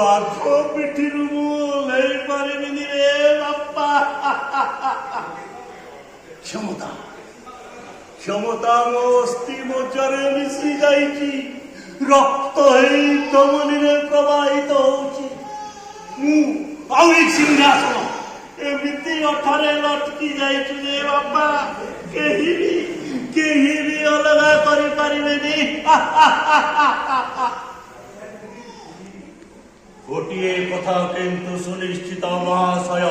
ବାଘ ପିଠିରୁ ମୁଁ ଓହ୍ଲେଇ ପାରିବିନି ରେ ବାପା। କ୍ଷମତା କ୍ଷମତା ମୋ ଅସ୍ଥି ମଜ୍ଜାରେ ମିଶି ଯାଇଛି, ରକ୍ତ ହେଇ ଧମନୀରେ ପ୍ରବାହିତ ହଉଛି। ମୁଁ ଆଉ ଏ ସିଂହାସନ ଏମିତି ଅଠାରେ ଲଟକି ଯାଇଛି ଯେ ବାପା, କେହି ବି ଅଲଗା କରିପାରିବେନି। ଗୋଟିଏ କଥା କିନ୍ତୁ ସୁନିଶ୍ଚିତ ମହାଶୟ,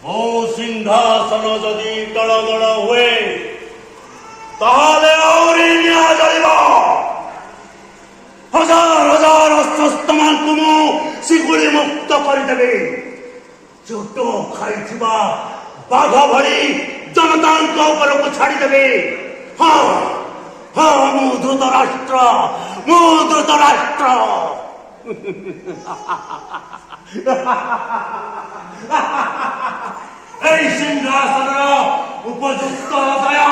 ମୋ ସିଂହାସନ ଯଦି ଟଳଗଳ ହୁଏ ତାହେଲେ ଆହୁରି ନିଆଁ ଜଳିବ। ହଜାର ହଜାର ଅଶ୍ୱସ୍ତମାନଙ୍କୁ ମୁଁ ଶିଗୁଳି ମୁକ୍ତ କରିଦେବି। ଚୋଟ ଖାଇଥିବା ବାଘ ଭଳି ଜନତାଙ୍କ ଉପରକୁ ଛାଡ଼ିଦେବି। ହଁ ହଁ, ମୁଁ ଧୃତରାଷ୍ଟ୍ର। এই সিংহাসনର ଉପଯୁକ୍ତ ଦୟା।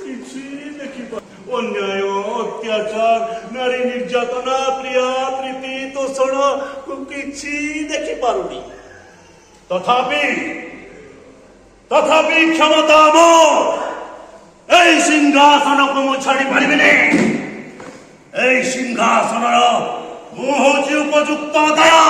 କିଛି ଦେଖିପାର, ଅନ୍ୟାୟ, ଅତ୍ୟାଚାର, ନାରୀ ନିର୍ଯାତନା, ପ୍ରିୟା ପ୍ରୀତି ତୋଷଣ କିଛି ଦେଖିପାରୁନି। ତଥାପି କ୍ଷମତା ମୋର। এই সিংহাসনକୁ ମୁଁ ଛାଡ଼ି ପାରିବିନି। এই সিংহাসନର ମୁଁ ହେଉଛି ଉପଯୁକ୍ତ ଦୟା।